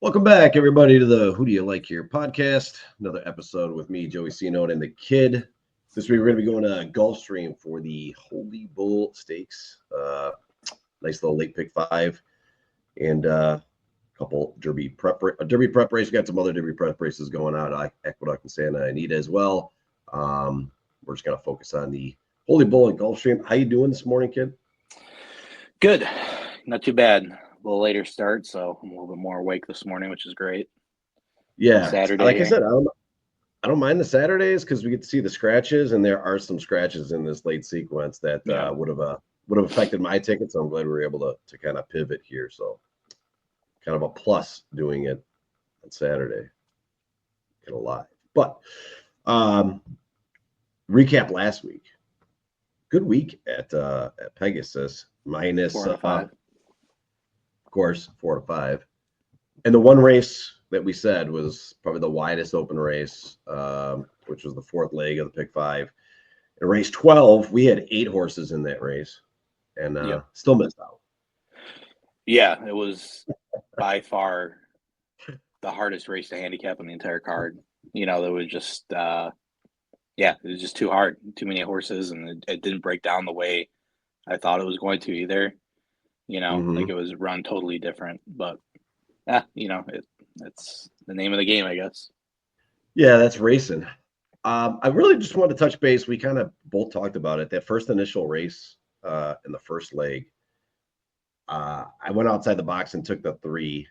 Welcome back, everybody, to the Who Do You Like Here podcast. Another episode with me, Joey Cino, and the kid. This week, we're going to be going to Gulfstream for the Holy Bull Stakes. Nice little late pick 5, and a couple Derby prep race. We got some other Derby prep races going on, like Aqueduct and Santa Anita as well. We're just going to focus on the Holy Bull and Gulfstream. How you doing this morning, kid? Good, not too bad. A little later start, so I'm a little bit more awake this morning, which is great. Yeah, Saturday. Like I said, I don't mind the Saturdays because we get to see the scratches, and there are some scratches in this late sequence that would have affected my ticket. So I'm glad we were able to kind of pivot here. So kind of a plus doing it on Saturday, kind of live. But recap last week. Good week at Pegasus, minus 4 to 5. Of course, 4 to 5. And the one race that we said was probably the widest open race, which was the fourth leg of the pick 5. In race 12, we had 8 horses in that race, and still missed out. Yeah, it was by far the hardest race to handicap on the entire card. You know, there was just it was just too hard, too many horses, and it didn't break down the way I thought it was going to either. You know, like it was run totally different, but it's the name of the game, I guess. Yeah, that's racing. I really just wanted to touch base. We kind of both talked about it. That first initial race in the first leg, I went outside the box and took the 3.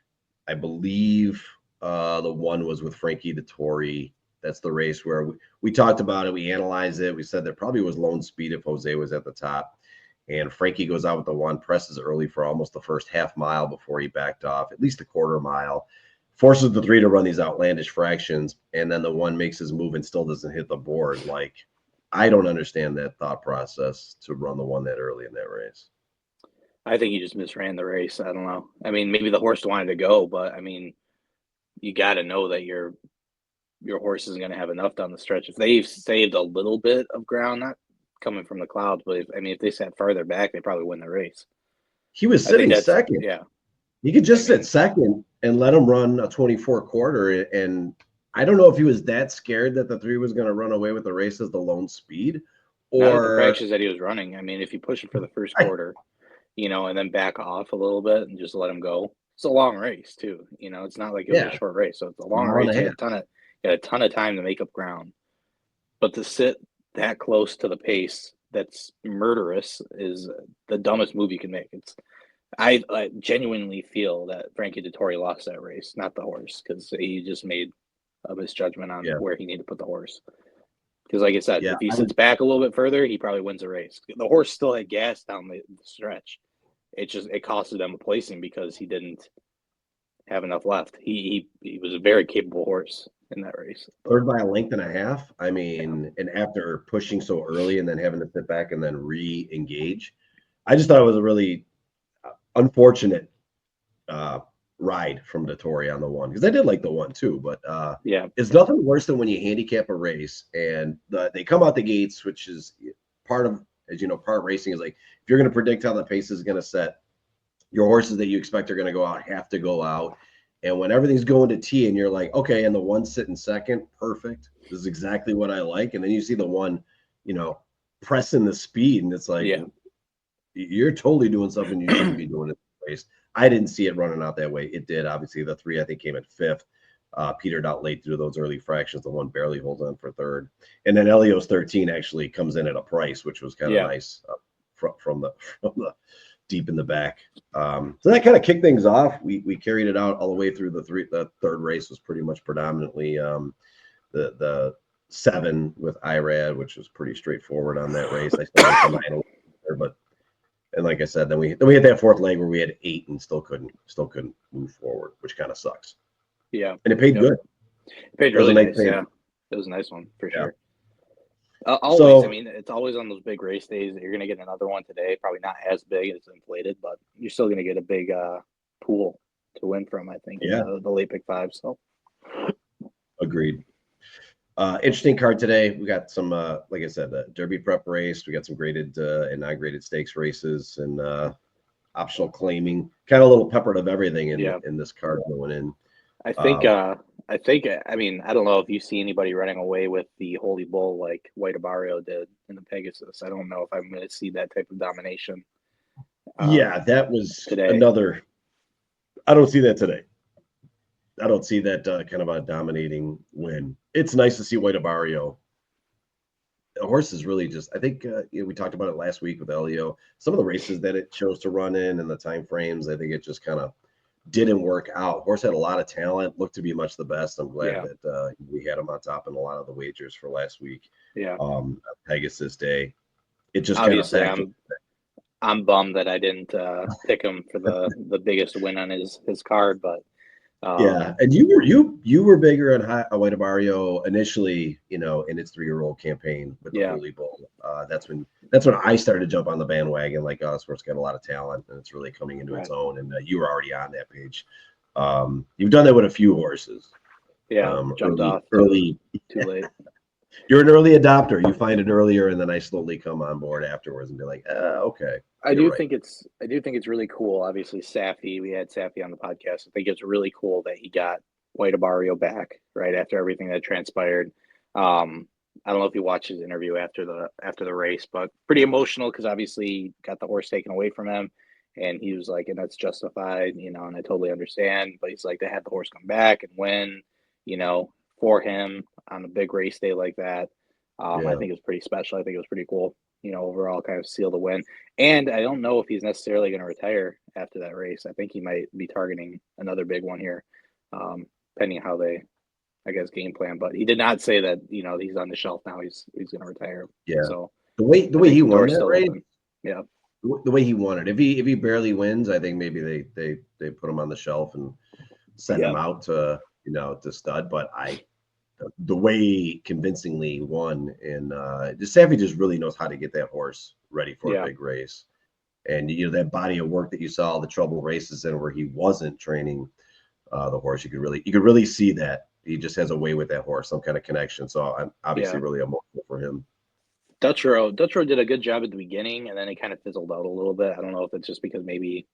I believe the 1 was with Frankie Dettori. That's the race where we talked about it. We analyzed it. We said there probably was lone speed if Jose was at the top. And Frankie goes out with the 1, presses early for almost the first half mile before he backed off, at least a quarter mile, forces the 3 to run these outlandish fractions, and then the 1 makes his move and still doesn't hit the board. Like, I don't understand that thought process to run the 1 that early in that race. I think he just misran the race. I don't know. I mean, maybe the horse wanted to go, but I mean, you got to know that your horse isn't going to have enough down the stretch. If they've saved a little bit of ground, not coming from the clouds, but if they sat farther back, they probably win the race. He was sitting second. Yeah. He could just sit second and let him run a 24 quarter. And I don't know if he was that scared that the 3 was going to run away with the race as the lone speed, or the fractions that he was running. I mean, if you push him for the first quarter, and then back off a little bit and just let him go. It's a long race too. It's not like it was a short race. So it's a long race. You had a ton of time to make up ground. But to sit that close to the pace that's murderous is the dumbest move you can make. I genuinely feel that Frankie Dettori lost that race, not the horse, because he just made a misjudgment on where he needed to put the horse. Because like I said, if he sits back a little bit further, he probably wins the race. The horse still had gas down the stretch. It costed them a placing because he didn't have enough left. He was a very capable horse in that race. Third by a length and a half. I mean, and after pushing so early and then having to sit back and then re-engage, I just thought it was a really unfortunate ride from Dettori on the 1, because I did like the 1 too, but it's nothing worse than when you handicap a race and they come out the gates, which is part of, as you know, part of racing is like, if you're going to predict how the pace is going to set, your horses that you expect are going to go out have to go out. And when everything's going to T and you're like, okay, and the 1 sitting second, perfect. This is exactly what I like. And then you see the 1, pressing the speed, and it's like, you're totally doing something you shouldn't be doing in the race. I didn't see it running out that way. It did. Obviously, the 3, I think, came at 5th. Petered out late through those early fractions. The 1 barely holds on for 3rd. And then Elios 13 actually comes in at a price, which was kind of nice from the deep in the back. So that kind of kicked things off. We carried it out all the way through the 3rd race was pretty much predominantly the 7 with IRAD, which was pretty straightforward on that race. I still like the 9 there, but and like I said, then we hit that 4th leg where we had 8 and still couldn't move forward, which kind of sucks. Yeah, and it paid good. It paid really nice. Yeah, it was a nice one for sure. Always, it's always on those big race days that you're going to get another one today. Probably not as big as inflated, but you're still going to get a big pool to win from, I think, the late pick 5. So, agreed. Interesting card today. We got some, like I said, Derby prep race. We got some graded and non-graded stakes races and optional claiming. Kind of a little peppered of everything in this card going in. I mean, I don't know if you see anybody running away with the Holy Bull like White Abarrio did in the Pegasus. I don't know if I'm going to see that type of domination Yeah, that was today. another. I don't see that today. I don't see that kind of a dominating win. It's nice to see White Abarrio. The horse is really just. I think we talked about it last week with Elio. Some of the races that it chose to run in and the time frames, I think it just kind of didn't work out. Horse had a lot of talent, looked to be much the best. I'm glad that we had him on top in a lot of the wagers for last week. Yeah. Pegasus Day. It just Obviously, kind of I'm bummed that I didn't pick him for the biggest win on his card, but yeah. And you were bigger on White Abarrio initially, in its 3-year-old campaign with the Holy Bull. That's when I started to jump on the bandwagon. Like, oh, this horse got a lot of talent and it's really coming into its own. And you were already on that page. You've done that with a few horses. Yeah, jumped off early, too late. You're an early adopter. You find it earlier, and then I slowly come on board afterwards and be like, okay. I do think it's really cool. Obviously, Safi, we had Safi on the podcast. I think it's really cool that he got White Abarrio back right after everything that transpired. I don't know if you watched his interview after the race, but pretty emotional because obviously he got the horse taken away from him, and he was like, and that's justified, and I totally understand. But he's like, they had the horse come back and win, for him on a big race day like that. I think it was pretty special. I think it was pretty cool. Overall kind of seal the win. And I don't know if he's necessarily going to retire after that race. I think he might be targeting another big one here, depending on how they, I guess, game plan. But he did not say that, he's on the shelf now. He's going to retire. Yeah. So the way he won that race, yeah. The way he won it. If he barely wins, I think maybe they put him on the shelf and send him out to to stud. But the way he convincingly won, and Safi just really knows how to get that horse ready for a big race. And that body of work that you saw the trouble races in where he wasn't training the horse, you could really see that he just has a way with that horse, some kind of connection. So I'm obviously really emotional for him. Dutro did a good job at the beginning, and then it kind of fizzled out a little bit. I don't know if it's just because maybe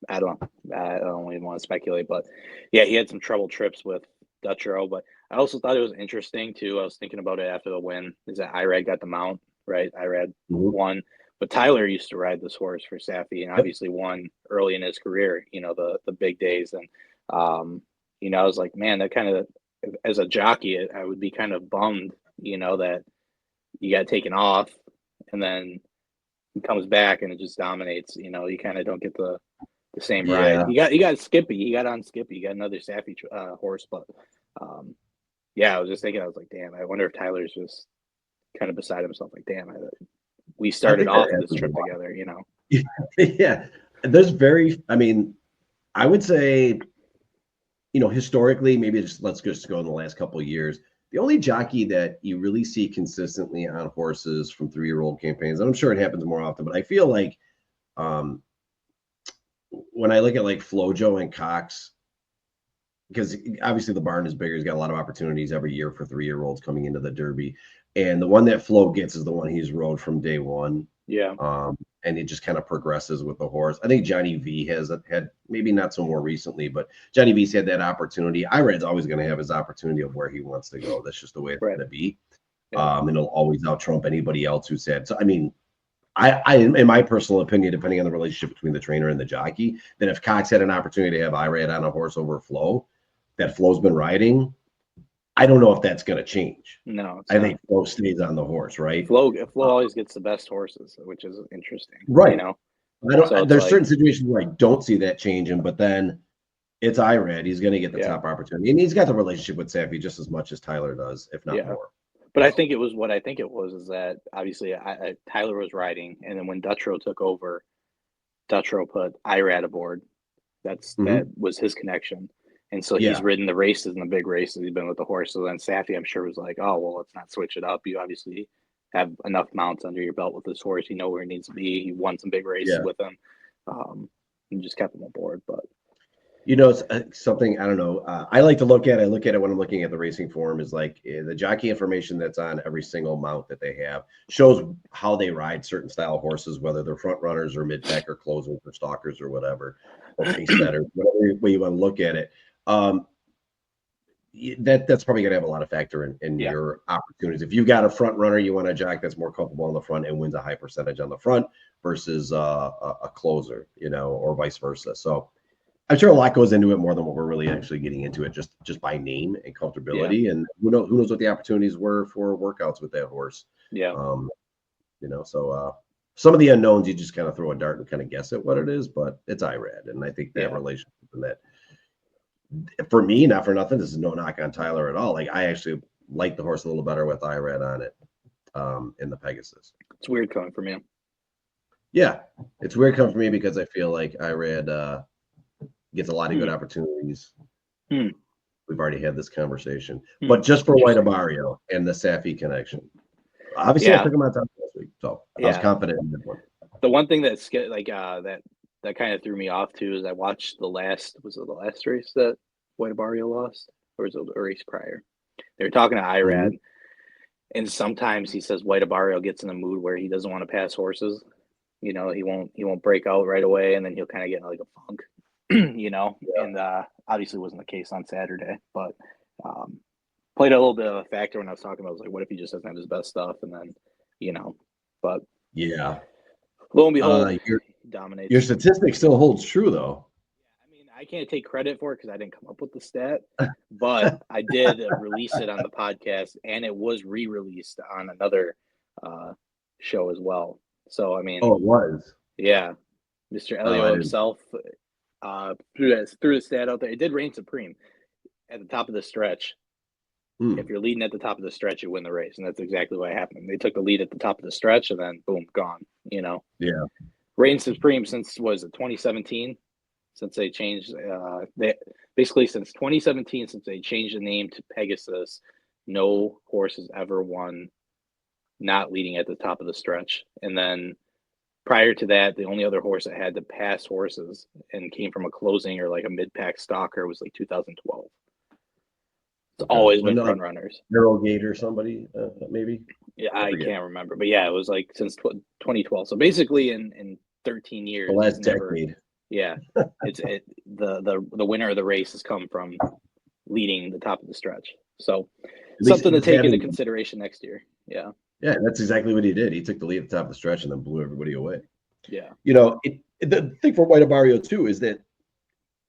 I don't even want to speculate, but yeah, he had some trouble trips with Dutro, but I also thought it was interesting too. I was thinking about it after the win. Is that Irad got the mount, right? Irad won, but Tyler used to ride this horse for Safi, and obviously won early in his career. The big days, and I was like, man, that kind of, as a jockey, I would be kind of bummed, that you got taken off, and then he comes back and it just dominates. You kind of don't get the same ride. You got Skippy. You got on Skippy. You got another Safi horse, but I was just thinking. I was like, damn. I wonder if Tyler's just kind of beside himself. Like, damn. We started off this trip together. Yeah, there's I mean, I would say, historically, maybe let's just go in the last couple of years. The only jockey that you really see consistently on horses from 3-year-old campaigns, and I'm sure it happens more often, but I feel like when I look at like Flojo and Cox, because obviously the barn is bigger, he's got a lot of opportunities every year for 3-year-olds coming into the Derby. And the one that Flo gets is the one he's rode from day one. Yeah. And it just kind of progresses with the horse. I think Johnny V has had, maybe not so more recently, but Johnny V's had that opportunity. Irad's always going to have his opportunity of where he wants to go. That's just the way it's going to be. Yeah. And he'll always out-trump anybody else who's had. So, I mean, I, in my personal opinion, depending on the relationship between the trainer and the jockey, that if Cox had an opportunity to have Irad on a horse over Flo, that Flo's been riding, I don't know if that's going to change. No, I think Flo stays on the horse, right? Flo always gets the best horses, which is interesting, right? There's certain situations where I don't see that changing, but then it's Irad. He's going to get the top opportunity, and he's got the relationship with Safi just as much as Tyler does, if not more. But I think it was is that obviously Tyler was riding, and then when Dutro took over, Dutro put Irad aboard. That was his connection. And so he's ridden the races and the big races. He's been with the horse. So then Safi, I'm sure, was like, oh, well, let's not switch it up. You obviously have enough mounts under your belt with this horse. You know where he needs to be. He won some big races with him. And just kept him aboard. But it's something, I don't know. I like to look at it when I'm looking at the racing form is like the jockey information that's on every single mount that they have shows how they ride certain style horses, whether they're front runners or mid-pack or closers or stalkers or whatever, or pace setters, whatever way you want to look at it. that's probably going to have a lot of factor in your opportunities. If you've got a front runner, you want a jock that's more comfortable on the front and wins a high percentage on the front versus a closer, or vice versa. So I'm sure a lot goes into it more than what we're really actually getting into it just by name and comfortability. And who knows what the opportunities were for workouts with that horse. Yeah. So some of the unknowns, you just kind of throw a dart and kind of guess at what it is, but it's IRAD. And I think that relationship and that, for me, not for nothing, this is no knock on Tyler at all. Like, I actually like the horse a little better with IRAD on it in the Pegasus. It's weird coming from you. Yeah, it's weird coming from me because I feel like IRAD gets a lot of good opportunities. We've already had this conversation, but just for White Abario and the Safi connection. Obviously, I took him on top last week, so I was confident in this one. The one thing that's like that kind of threw me off too is I watched the last race that White Abario lost, or was it a race prior? They were talking to IRAD, and sometimes he says White Abario gets in a mood where he doesn't want to pass horses. He won't break out right away, and then he'll kind of get in like a funk. And obviously wasn't the case on Saturday, but played a little bit of a factor when I was talking about. I was like, what if he just doesn't have his best stuff? And then, but lo and behold, he dominates. Your statistic still holds true, though. I mean, I can't take credit for it because I didn't come up with the stat, but I did release it on the podcast, and it was re-released on another show as well. So, I mean, it was. Yeah, Mr. Elio himself threw the stat out there. It did reign supreme at the top of the stretch. If you're leading at the top of the stretch, you win the race, and that's exactly what happened. They took the lead at the top of the stretch, and then boom, gone. Reign supreme since 2017, since they changed. Since 2017, since they changed the name to Pegasus, no horse has ever won not leading at the top of the stretch. And then prior to that, the only other horse that had to pass horses and came from a closing or like a mid-pack stalker was like 2012. It's always been front runners. Arrowgate or somebody, maybe? Yeah, I can't remember. But yeah, it was like since 2012. So basically in 13 years. The last decade. Yeah. The winner of the race has come from leading the top of the stretch. So something to take into consideration next year. Yeah. Yeah, that's exactly what he did. He took the lead at the top of the stretch and then blew everybody away. Yeah. The thing for White Abario, too, is that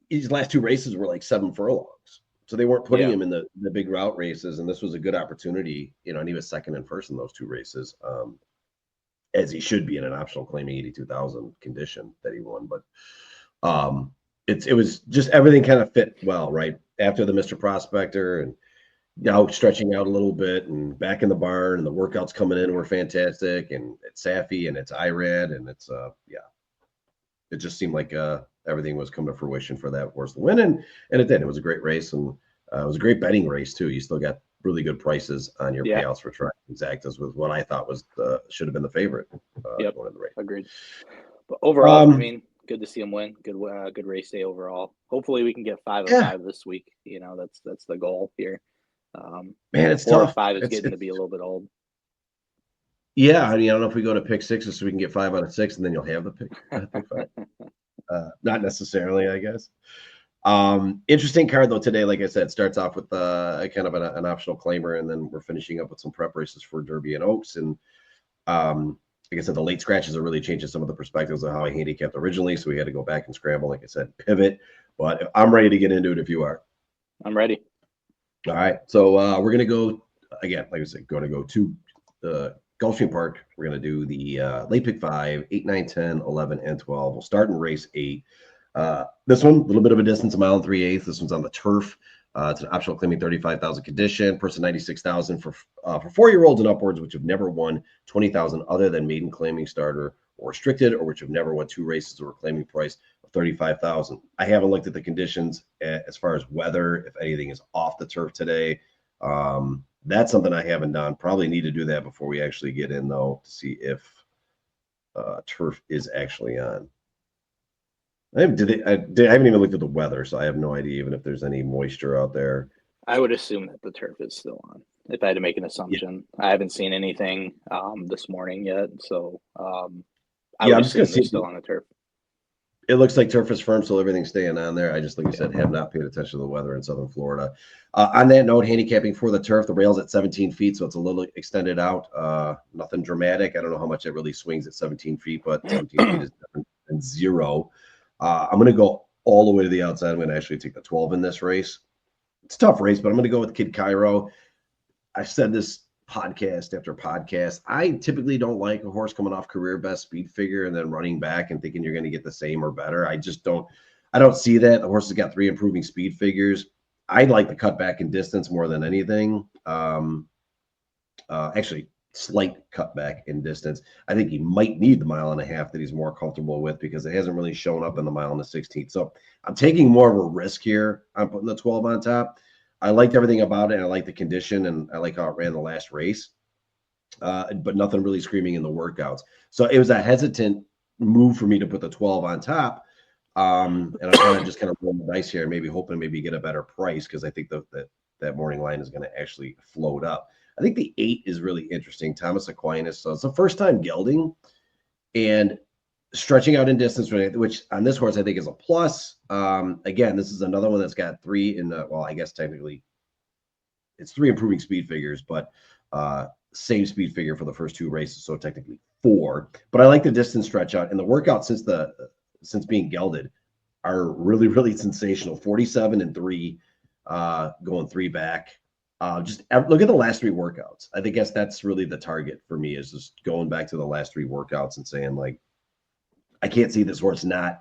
his last two races were like 7 furlongs. So they weren't putting him in the big route races, and this was a good opportunity, and he was second and first in those two races, as he should be in an optional claiming 82,000 condition that he won. But it was just everything kind of fit well, right? After the Mr. Prospector and now stretching out a little bit and back in the barn, and the workouts coming in were fantastic, and it's Safi and it's IRAD, and it's it just seemed like everything was coming to fruition for that horse to win, and it did. It was a great race, and it was a great betting race too. You still got really good prices on your payouts for trying Exactas with what I thought was should have been the favorite going in the race. Agreed. But overall, I mean, good to see him win. Good race day overall. Hopefully, we can get 5 of 5 this week. That's the goal here. Man, it's 4 tough. or 5 is getting to be a little bit old. Yeah, I mean, I don't know if we go to pick 6 so we can get 5 out of 6, and then you'll have the pick 5. Not necessarily, I guess. Interesting card though today. Like I said, starts off with kind of an optional claimer, and then we're finishing up with some prep races for Derby and Oaks. And like I said, the late scratches are really changing some of the perspectives of how I handicapped originally. So we had to go back and scramble, like I said, pivot. But I'm ready to get into it if you are. I'm ready. All right. So we're going to go, again, like I said, going to go to the Gulfstream Park. We're going to do the late pick 5, 8, 9, 10, 11, and 12. We'll start in race 8. This one, a little bit of a distance, a mile and 3/8. This one's on the turf. It's an optional claiming 35,000 condition, person 96,000 for 4-year-olds and upwards, which have never won 20,000 other than maiden claiming starter or restricted, or which have never won 2 races or a claiming price of 35,000. I haven't looked at the conditions as far as weather, if anything is off the turf today. That's something I haven't done. Probably need to do that before we actually get in, though, to see if turf is actually on. I haven't even looked at the weather, so I have no idea even if there's any moisture out there. I would assume that the turf is still on. If I had to make an assumption, I haven't seen anything this morning yet, so I would assume they're still on the turf. It looks like turf is firm, so everything's staying on there. I just, like you said, have not paid attention to the weather in Southern Florida. On that note, handicapping for the turf, the rail's at 17 feet, so it's a little extended out. Nothing dramatic. I don't know how much it really swings at 17 feet, but 17 feet is different than zero. I'm going to go all the way to the outside. I'm going to actually take the 12 in this race. It's a tough race, but I'm going to go with Kid Cairo. I said this podcast after podcast. I typically don't like a horse coming off career best speed figure and then running back and thinking you're going to get the same or better. I just don't. I don't see that. The horse has got 3 improving speed figures. I'd like the cut back in distance more than anything. Actually, slight cutback in distance. I think he might need the 1.5 miles that he's more comfortable with because it hasn't really shown up in the 1.16 miles. So I'm taking more of a risk here. I'm putting the 12 on top. I liked everything about it. I like the condition, and I like how it ran the last race, but nothing really screaming in the workouts. So it was a hesitant move for me to put the 12 on top. And I'm kind of rolling the dice here, maybe hoping maybe get a better price because I think that morning line is going to actually float up. I think the 8 is really interesting. Thomas Aquinas. So it's the first time gelding and stretching out in distance, which on this horse I think is a plus. Again, this is another one that's got 3 in the, well, I guess technically it's 3 improving speed figures, but same speed figure for the first 2 races, so technically 4. But I like the distance stretch out, and the workout since being gelded are really, really sensational. 47 and 3, going 3 back. Just look at the last 3 workouts. I guess that's really the target for me, is just going back to the last 3 workouts and saying, like, I can't see this horse not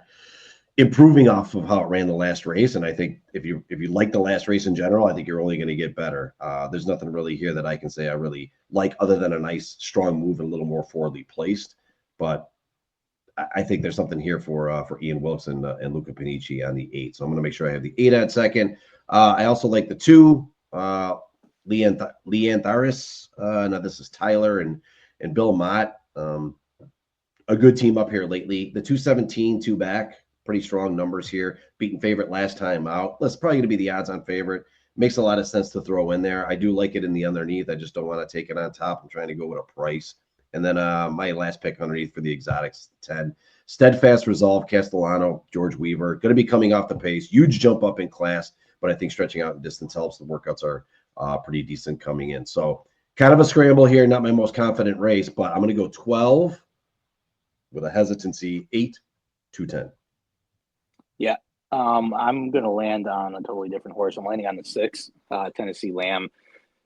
improving off of how it ran the last race. And I think if you like the last race in general, I think you're only going to get better. There's nothing really here that I can say I really like other than a nice strong move and a little more forwardly placed. But I think there's something here for Ian Wilson and Luca Panici on the 8. So I'm going to make sure I have the 8 on second. I also like the 2, Leantharis. Now this is Tyler and Bill Mott. A good team up here lately. The 217, 2 back, pretty strong numbers here. Beaten favorite last time out. That's probably going to be the odds on favorite. Makes a lot of sense to throw in there. I do like it in the underneath. I just don't want to take it on top. I'm trying to go with a price. And then my last pick underneath for the exotics, 10. Steadfast Resolve, Castellano, George Weaver. Going to be coming off the pace. Huge jump up in class, but I think stretching out in distance helps. The workouts are pretty decent coming in. So kind of a scramble here. Not my most confident race, but I'm going to go 12 with a hesitancy, 8, 210. Yeah. I'm going to land on a totally different horse. I'm landing on the 6, Tennessee Lamb.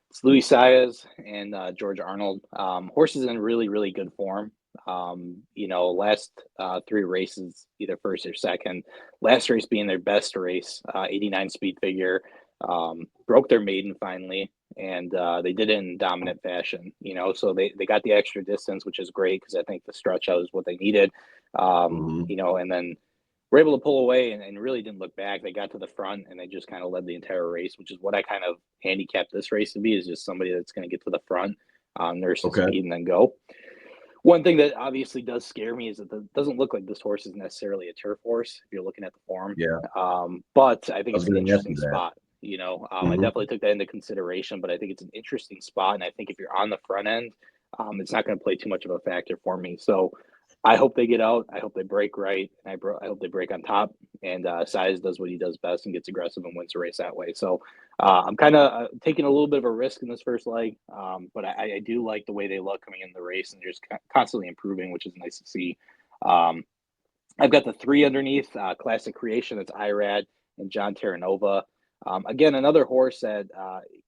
It's Luis Saez and George Arnold. Horses in really, really good form. Last 3 races, either first or second. Last race being their best race, 89 speed figure. Broke their maiden finally, and they did it in dominant fashion. So they got the extra distance, which is great because I think the stretch out is what they needed. And then were able to pull away and really didn't look back. They got to the front and they just kind of led the entire race, which is what I kind of handicapped this race to be, is just somebody that's going to get to the front, nurse the speed, and then go. One thing that obviously does scare me is that it doesn't look like this horse is necessarily a turf horse if you're looking at the form. Yeah. But I think it's an interesting spot. I definitely took that into consideration, but I think it's an interesting spot. And I think if you're on the front end, it's not going to play too much of a factor for me. So I hope they get out. I hope they break right. And I hope they break on top. And Size does what he does best and gets aggressive and wins the race that way. So I'm kind of taking a little bit of a risk in this first leg. But I do like the way they look coming in the race, and they're just constantly improving, which is nice to see. I've got the 3 underneath, Classic Creation. That's Irad and John Terranova. Again, another horse that,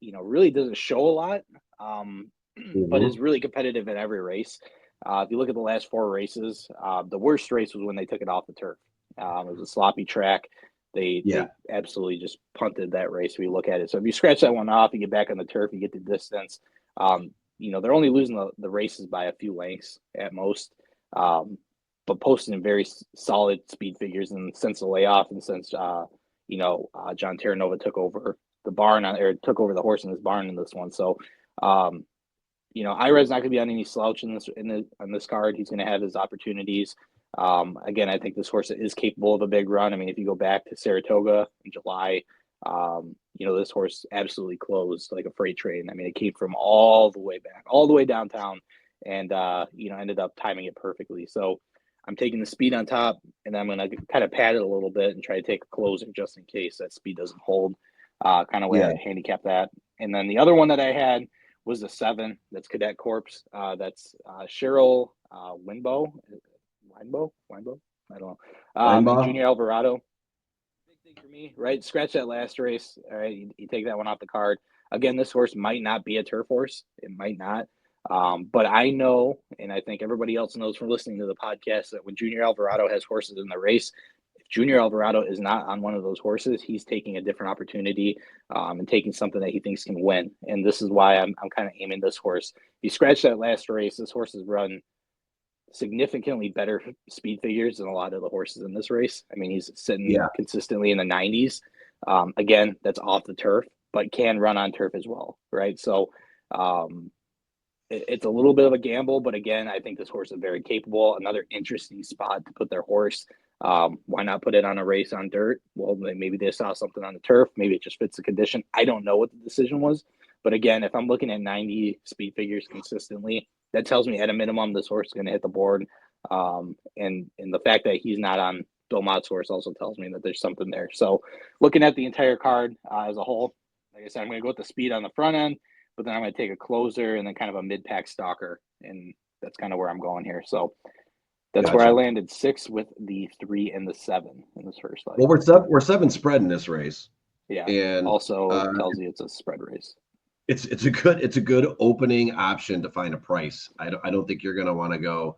really doesn't show a lot, but is really competitive in every race. If you look at the last 4 races, the worst race was when they took it off the turf. It was a sloppy track. They absolutely just punted that race if you look at it. So if you scratch that one off, you get back on the turf, you get the distance. They're only losing the races by a few lengths at most, but posting very solid speed figures. And since the layoff and since, John Terranova took over the barn took over the horse in this barn in this one. So, Irad's not going to be on any slouch on this card. He's going to have his opportunities. Again, I think this horse is capable of a big run. I mean, if you go back to Saratoga in July, this horse absolutely closed like a freight train. I mean, it came from all the way back, all the way downtown, and ended up timing it perfectly. So I'm taking the speed on top, and I'm going to kind of pad it a little bit and try to take a closer just in case that speed doesn't hold. Kind of way I handicap that. And then the other one that I had was the 7. That's Cadet Corps. That's Cheryl Winbow. Winebow? I don't know. And Junior Alvarado. Big thing for me, right? Scratch that last race. All right, you take that one off the card. Again, this horse might not be a turf horse. It might not. But I know, and I think everybody else knows from listening to the podcast, that when Junior Alvarado has horses in the race, if Junior Alvarado is not on one of those horses, he's taking a different opportunity and taking something that he thinks can win. And this is why I'm kind of aiming this horse. If you scratch that last race, this horse has run significantly better speed figures than a lot of the horses in this race. I mean, he's sitting consistently in the 90s. Again, that's off the turf, but can run on turf as well, right? So it's a little bit of a gamble, but again, I think this horse is very capable. Another interesting spot to put their horse. Why not put it on a race on dirt? Well, maybe they saw something on the turf. Maybe it just fits the condition. I don't know what the decision was. But again, if I'm looking at 90 speed figures consistently, that tells me at a minimum this horse is going to hit the board. And the fact that he's not on Bill Mott's horse also tells me that there's something there. So looking at the entire card as a whole, like I said, I'm going to go with the speed on the front end, but then I'm going to take a closer and then kind of a mid-pack stalker. And that's kind of where I'm going here. So that's where I landed 6 with the 3 and the 7 in this first leg. Well, we're 7 spread in this race. Yeah. And also tells you it's a spread race. It's a good opening option to find a price. I don't think you're going to want to go.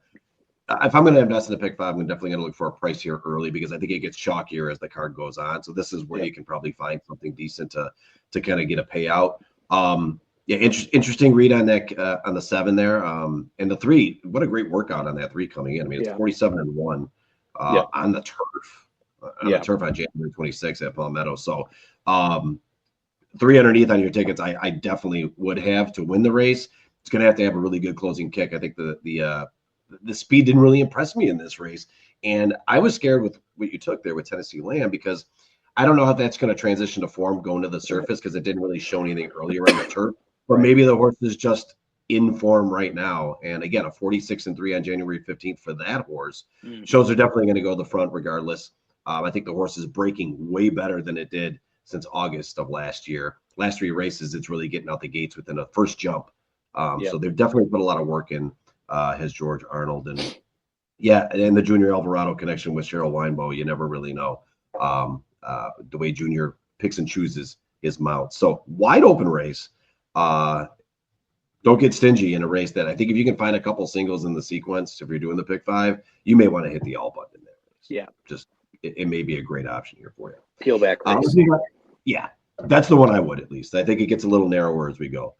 If I'm going to invest in a pick 5, I'm definitely going to look for a price here early because I think it gets chalkier as the card goes on. So this is where you can probably find something decent to kind of get a payout. Interesting read on that on the 7 there. And the 3, what a great workout on that 3 coming in. I mean, it's 47-1 on the turf. The turf on January 26th at Palmetto. So 3 underneath on your tickets, I definitely would have to win the race. It's going to have a really good closing kick. I think the speed didn't really impress me in this race, and I was scared with what you took there with Tennessee Lamb because I don't know how that's going to transition to form going to the surface because it didn't really show anything earlier on the turf. But maybe the horse is just in form right now. And again, a 46-3 on January 15th for that horse shows they're definitely going to go the front regardless. I think the horse is breaking way better than it did since August of last year. Last 3 races, it's really getting out the gates within a first jump. So they've definitely put a lot of work in, has George Arnold. And and the Junior Alvarado connection with Cheryl Winebow, you never really know the way Junior picks and chooses his mount. So wide open race. Don't get stingy in a race that I think if you can find a couple singles in the sequence, if you're doing the pick 5, you may want to hit the all button in that race. Yeah. Just it may be a great option here for you. Peel back race. That's the one I would at least. I think it gets a little narrower as we go,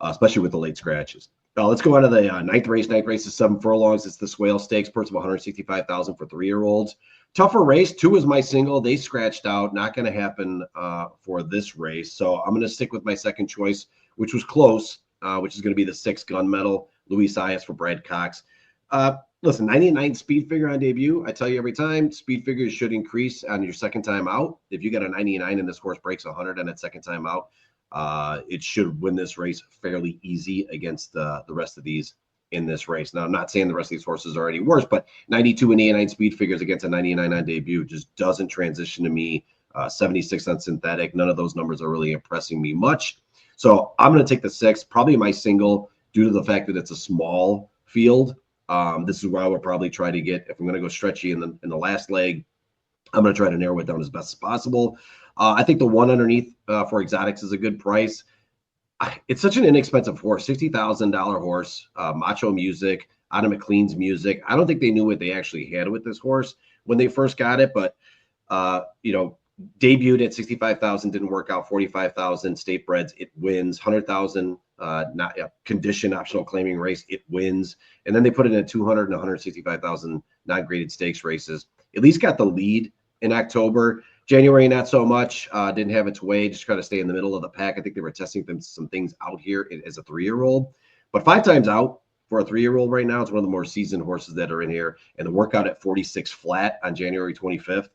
especially with the late scratches. Let's go on to the ninth race. Ninth race is 7 furlongs. It's the Swale Stakes, purse of $165,000 for 3-year-olds. Tougher race. 2 is my single. They scratched out. Not going to happen for this race. So I'm going to stick with my second choice, which was close, which is going to be the 6 Gunmetal, Luis Ayas for Brad Cox. Listen, 99 speed figure on debut. I tell you every time, speed figures should increase on your second time out. If you got a 99 and this horse breaks 100 on its second time out, it should win this race fairly easy against the rest of these in this race. Now, I'm not saying the rest of these horses are any worse, but 92 and 89 speed figures against a 99 on debut just doesn't transition to me. 76 on synthetic. None of those numbers are really impressing me much. So I'm going to take the 6, probably my single, due to the fact that it's a small field. This is where I would probably try to get, if I'm going to go stretchy in the last leg, I'm going to try to narrow it down as best as possible. I think the 1 underneath for exotics is a good price. It's such an inexpensive horse, $60,000 horse, Macho Music, Adam McLean's music. I don't think they knew what they actually had with this horse when they first got it, but debuted at 65,000, didn't work out. 45,000 state breds, it wins. 100,000 not condition optional claiming race, it wins. And then they put it in 200 and 165,000 non-graded stakes races. At least got the lead in October. January, not so much. Didn't have its way. Just try to stay in the middle of the pack. I think they were testing some things out here as a 3-year-old. But 5 times out for a 3-year-old right now. It's one of the more seasoned horses that are in here. And the workout at 46 flat on January 25th,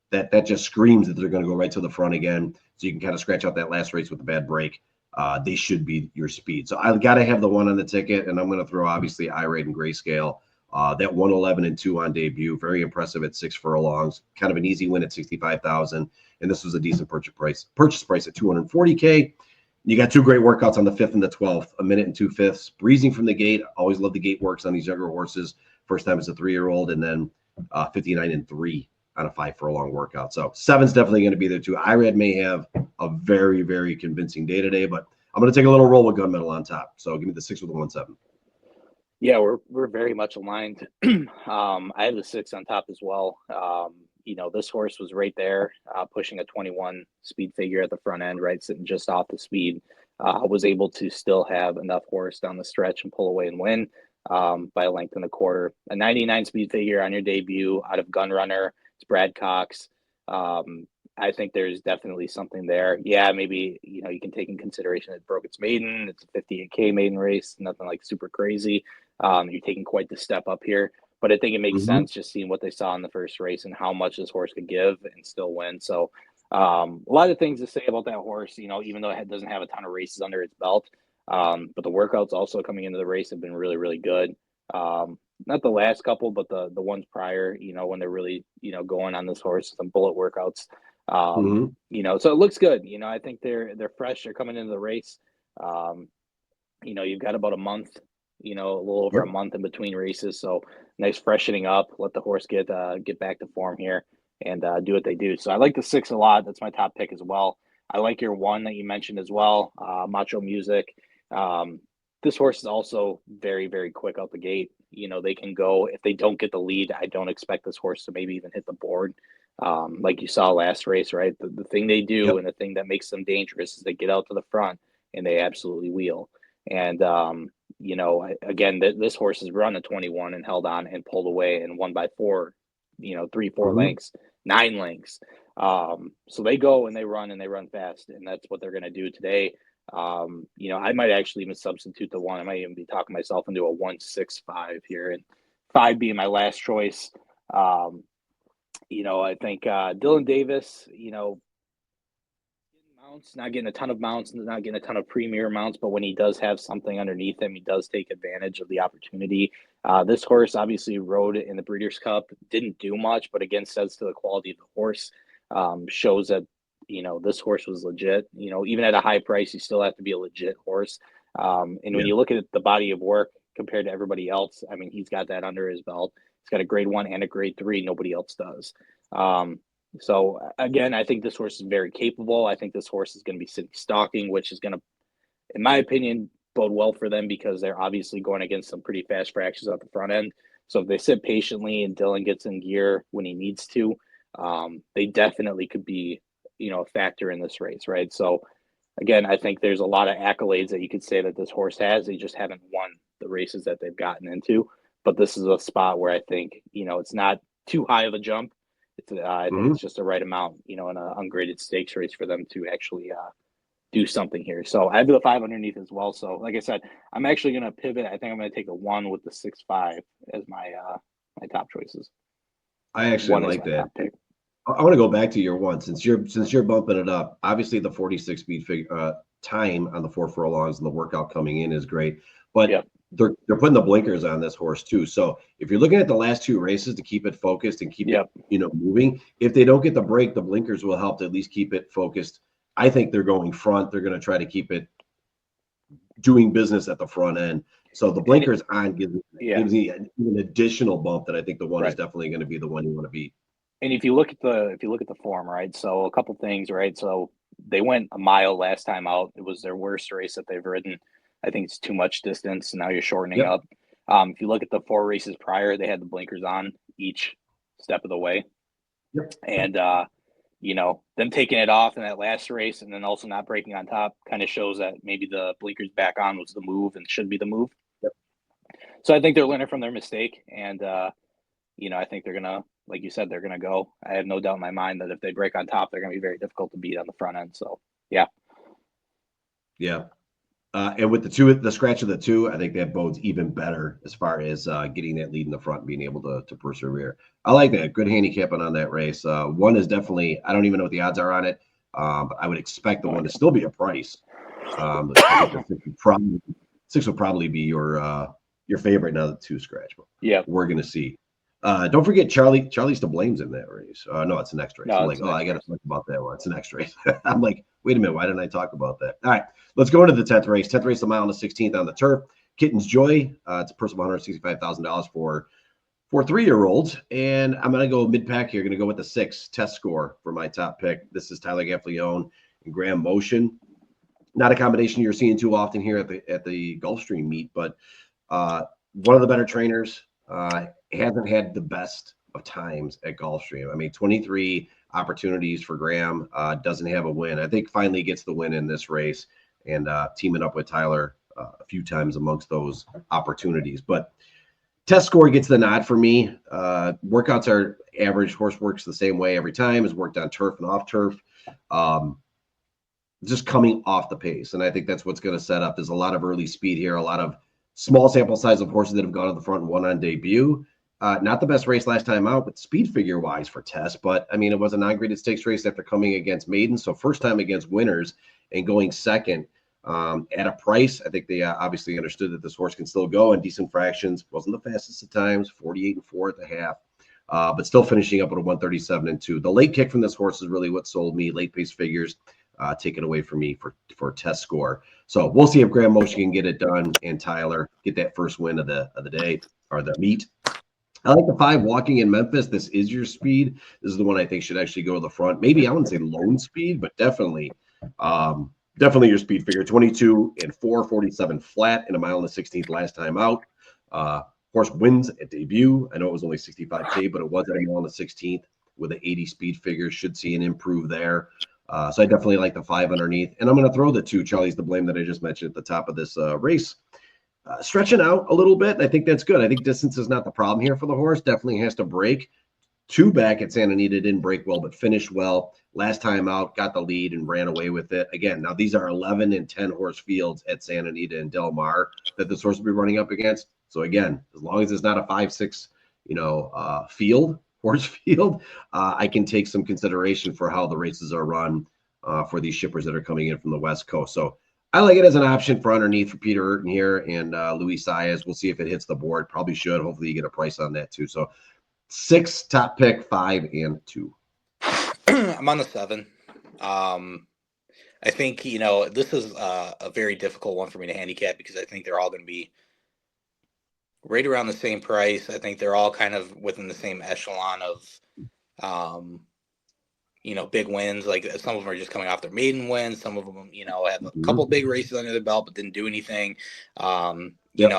that just screams that they're going to go right to the front again. So you can kind of scratch out that last race with a bad break. They should be your speed. So I've got to have the 1 on the ticket, and I'm going to throw, obviously, Irate and Grayscale That 111-2 on debut, very impressive at 6 furlongs. Kind of an easy win at 65,000, and this was a decent purchase price at 240K. You got 2 great workouts on the 5th and the 12th, a minute and 2/5, breezing from the gate. Always love the gate works on these younger horses. First time as a 3-year-old, and then 59-3 on a 5 furlong workout. So 7's definitely going to be there too. IRAD may have a very, very convincing day today, but I'm going to take a little roll with gunmetal on top. So give me the 6 with the 1-7. Yeah, we're very much aligned. I have the 6 on top as well. This horse was right there, pushing a 21 speed figure at the front end, right, sitting just off the speed. Was able to still have enough horse down the stretch and pull away and win by a length and a quarter. A 99 speed figure on your debut out of Gun Runner. It's Brad Cox. I think there's definitely something there. Yeah, maybe, you can take in consideration it broke its maiden. It's a 58K maiden race, nothing like super crazy. You're taking quite the step up here, but I think it makes sense just seeing what they saw in the first race and how much this horse could give and still win. So a lot of things to say about that horse, even though it doesn't have a ton of races under its belt. But the workouts also coming into the race have been really, really good. Not the last couple, but the ones prior, when they're really, going on this horse, some bullet workouts. So it looks good. I think they're fresh. They're coming into the race. You've got about a month, a little over a month in between races. So nice freshening up, let the horse get back to form here and do what they do. So I like the 6 a lot. That's my top pick as well. I like your 1 that you mentioned as well, Macho Music. This horse is also very, very quick out the gate. They can go, if they don't get the lead, I don't expect this horse to maybe even hit the board. Like you saw last race, right? The thing they do and the thing that makes them dangerous is they get out to the front and they absolutely wheel. And, again, this horse has run a 21 and held on and pulled away and won by 4, 3-4 lengths, 9 lengths. So they go and they run fast, and that's what they're going to do today. I might actually even substitute the 1. I might even be talking myself into a 1-6-5 here, and 5 being my last choice. I think Dylan Davis, not getting a ton of mounts, not getting a ton of premier mounts, but when he does have something underneath him, he does take advantage of the opportunity. This horse obviously rode in the Breeders' Cup, didn't do much, but again, says to the quality of the horse, shows that, this horse was legit. Even at a high price, you still have to be a legit horse. And when you look at the body of work compared to everybody else, I mean, he's got that under his belt. He's got a grade 1 and a grade 3. Nobody else does. So again, I think this horse is very capable. I think this horse is going to be sitting stalking, which is going to, in my opinion, bode well for them because they're obviously going against some pretty fast fractions at the front end. So if they sit patiently and Dylan gets in gear when he needs to, they definitely could be, a factor in this race, right? So again, I think there's a lot of accolades that you could say that this horse has. They just haven't won the races that they've gotten into. But this is a spot where I think, it's not too high of a jump. I think it's just the right amount, in an ungraded stakes race for them to actually do something here. So I have the 5 underneath as well. So like I said, I'm actually going to pivot. I think I'm going to take the 1 with the 6-5 as my my top choices. I actually like that. I want to go back to your 1 since you're bumping it up. Obviously, the 46 speed time on the 4 furlongs and the workout coming in is great, but they're putting the blinkers on this horse too. So if you're looking at the last 2 races to keep it focused and keep it, moving, if they don't get the break, the blinkers will help to at least keep it focused. I think they're going front. They're going to try to keep it doing business at the front end. So the blinkers on gives me an additional bump that I think the 1 is definitely going to be the one you want to beat. And if you look at the form, right? So a couple things, right? So they went a mile last time out. It was their worst race that they've ridden. I think it's too much distance. So now you're shortening up. If you look at the 4 races prior, they had the blinkers on each step of the way. And them taking it off in that last race and then also not breaking on top kind of shows that maybe the blinkers back on was the move and should be the move. So I think they're learning from their mistake. And, I think they're going to, like you said, they're going to go. I have no doubt in my mind that if they break on top, they're going to be very difficult to beat on the front end. So, yeah. And with the scratch of the 2, I think that bodes even better as far as getting that lead in the front and being able to persevere. I like that. Good handicapping on that race. 1 is definitely, I don't even know what the odds are on it, but I would expect the 1 to still be a price. I think the 6 would probably be your your favorite now, the 2 scratch. Yeah. We're going to see. Don't forget Charlie's to blame's in that race. No, it's the next race. No, I'm like, oh, I got to talk about that one. It's the next race. I'm like, wait a minute, why didn't I talk about that? All right, let's go into the 10th race. 10th race, the mile on the 16th on the turf. Kitten's Joy. It's a purse of $165,000 for 3-year-olds. And I'm going to go mid-pack here. Going to go with the 6 test score for my top pick. This is Tyler Gaffalione and Graham Motion. Not a combination you're seeing too often here at the Gulfstream meet, but one of the better trainers. Hasn't had the best of times at Gulfstream. I mean, 23 opportunities for Graham, doesn't have a win. I think finally gets the win in this race, and teaming up with Tyler a few times amongst those opportunities. But test score gets the nod for me. Workouts are average. Horse works the same way every time. Has worked on turf and off turf. Just coming off the pace, and I think that's what's going to set up. There's a lot of early speed here, a lot of small sample size of horses that have gone to the front and won on debut. Not the best race last time out, but speed figure wise for Tess. But I mean, it was a non-graded stakes race after coming against maidens. So first time against winners and going second at a price. I think they obviously understood that this horse can still go in decent fractions. Wasn't the fastest at times, 48-4 at the half, but still finishing up at a 137-2. The late kick from this horse is really what sold me. Late pace figures taken away from me for test score. So we'll see if Graham Motion can get it done and Tyler get that first win of the day or the meet. I like the 5 walking in Memphis. This is your speed. This is the one I think should actually go to the front. Maybe I wouldn't say lone speed, but definitely your speed figure. 22-4, 47 flat in a mile and the 16th last time out. Horse wins at debut. I know it was only 65K, but it was at a mile and the 16th with an 80 speed figure. Should see an improve there. So I definitely like the 5 underneath. And I'm going to throw the 2, Charlie's the blame, that I just mentioned at the top of this race. Stretching out a little bit, and I think that's good. I think distance is not the problem here for the horse. Definitely has to break. 2 back at Santa Anita didn't break well, but finished well. Last time out, got the lead and ran away with it. Again, now these are 11 and 10 horse fields at Santa Anita and Del Mar that this horse will be running up against. So again, as long as it's not a 5-6, horse field, I can take some consideration for how the races are run for these shippers that are coming in from the West Coast. So I like it as an option for underneath for Peter Urton here and Luis Saez. We'll see if it hits the board. Probably should. Hopefully you get a price on that too. So 6 top pick, 5 and 2. I'm on the 7. I think, this is a very difficult one for me to handicap because I think they're all going to be right around the same price. I think they're all kind of within the same echelon of, big wins. Like some of them are just coming off their maiden wins. Some of them, have a couple big races under their belt, but didn't do anything. I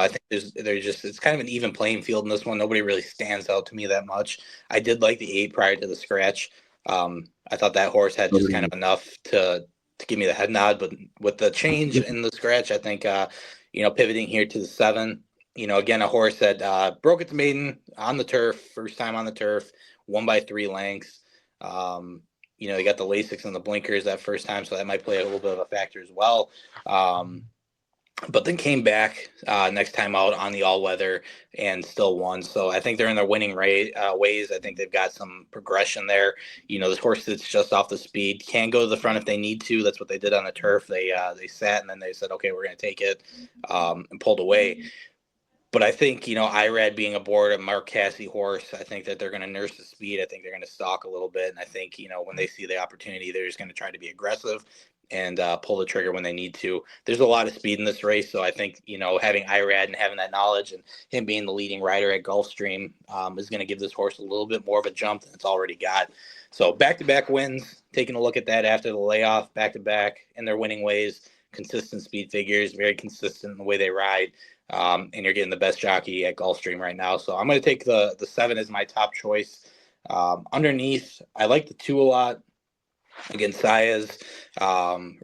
think it's kind of an even playing field in this one. Nobody really stands out to me that much. I did like the 8 prior to the scratch. I thought that horse had just kind of enough to give me the head nod, but with the change in the scratch, I think, pivoting here to the 7, again, a horse that broke its maiden on the turf, first time on the turf, won by 3 lengths. They got the Lasix and the blinkers that first time, so that might play a little bit of a factor as well. But then came back next time out on the all-weather and still won. So I think they're in their winning ways. I think they've got some progression there. This horse that's just off the speed can go to the front if they need to. That's what they did on the turf. They sat and then they said, okay, we're going to take it and pulled away. But I think, Irad being aboard a Mark Casse horse, I think that they're going to nurse the speed. I think they're going to stalk a little bit. And I think, when they see the opportunity, they're just going to try to be aggressive and pull the trigger when they need to. There's a lot of speed in this race. So I think, having Irad and having that knowledge and him being the leading rider at Gulfstream is going to give this horse a little bit more of a jump than it's already got. So back-to-back wins, taking a look at that after the layoff, back-to-back in their winning ways, consistent speed figures, very consistent in the way they ride. And you're getting the best jockey at Gulfstream right now. So I'm going to take the 7 as my top choice. Underneath, I like the 2 a lot. Again, Saez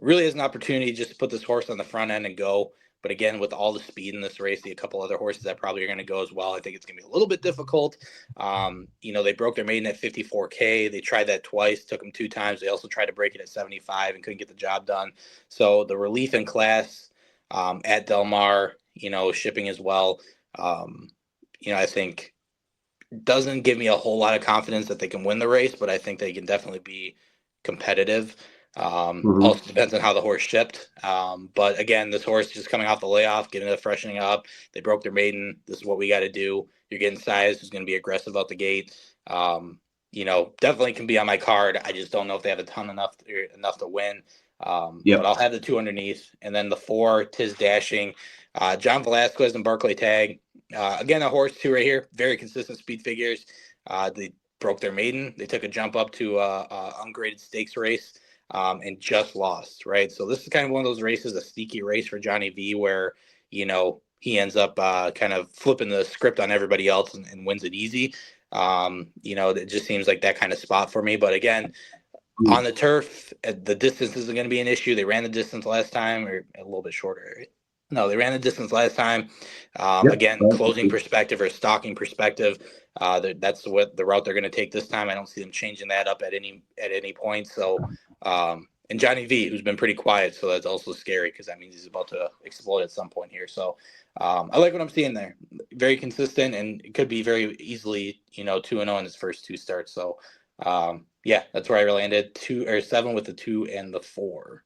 really has an opportunity just to put this horse on the front end and go. But again, with all the speed in this race, a couple other horses that probably are going to go as well. I think it's going to be a little bit difficult. They broke their maiden at 54K. They tried that twice, took them 2 times. They also tried to break it at 75 and couldn't get the job done. So the relief in class at Del Mar, shipping as well, I think doesn't give me a whole lot of confidence that they can win the race, but I think they can definitely be competitive. Also depends on how the horse shipped. But again, this horse just coming off the layoff, getting it freshening up. They broke their maiden. This is what we got to do. You're getting sized. Who's going to be aggressive out the gate. Definitely can be on my card. I just don't know if they have a ton enough to win. But I'll have the 2 underneath, and then the 4 Tiz Dashing, John Velasquez and Barclay Tag. Again, a horse too right here. Very consistent speed figures. They broke their maiden. They took a jump up to a ungraded stakes race. And just lost, right? So this is kind of one of those races, a sneaky race for Johnny V, where he ends up kind of flipping the script on everybody else and wins it easy. It just seems like that kind of spot for me. But again, on the turf, the distance isn't going to be an issue. They ran the distance last time, or a little bit shorter. Right? No, they ran the distance last time. Again, closing perspective or stalking perspective, that's what the route they're going to take this time. I don't see them changing that up at any point. So, and Johnny V, who's been pretty quiet, so that's also scary because that means he's about to explode at some point here. So, I like what I'm seeing there. Very consistent, and it could be very easily, 2-0 in his first 2 starts. So, that's where I landed 7 with the 2 and the 4.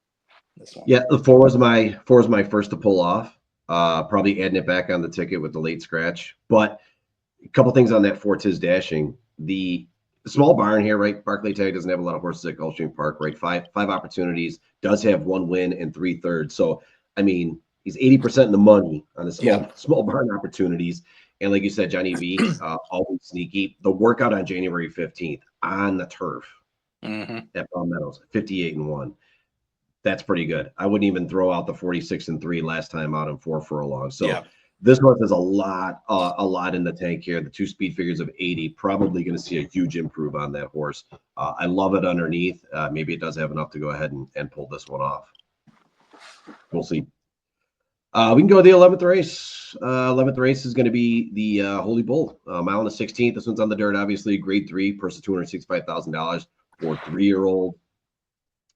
This one. Yeah, the 4 was my first to pull off. Probably adding it back on the ticket with the late scratch. But a couple things on that 4 Tiz Dashing. The small barn here, right? Barclay Tag doesn't have a lot of horses at Gulfstream Park, right? Five opportunities, does have 1 win and 3/3. So, I mean, he's 80% in the money on the small barn opportunities. And like you said, Johnny V, always sneaky. The workout on January 15th on the turf at Palmettos, 58-1. That's pretty good. I wouldn't even throw out the 46-3 last time out in 4 furlongs. So this horse has a lot in the tank here. The 2 speed figures of 80, probably going to see a huge improve on that horse. I love it underneath. Maybe it does have enough to go ahead and pull this one off. We'll see. We can go to the 11th race. 11th race is going to be the Holy Bull, mile and a 16th. This one's on the dirt, obviously. Grade 3, purse of $265,000 for 3-year-old.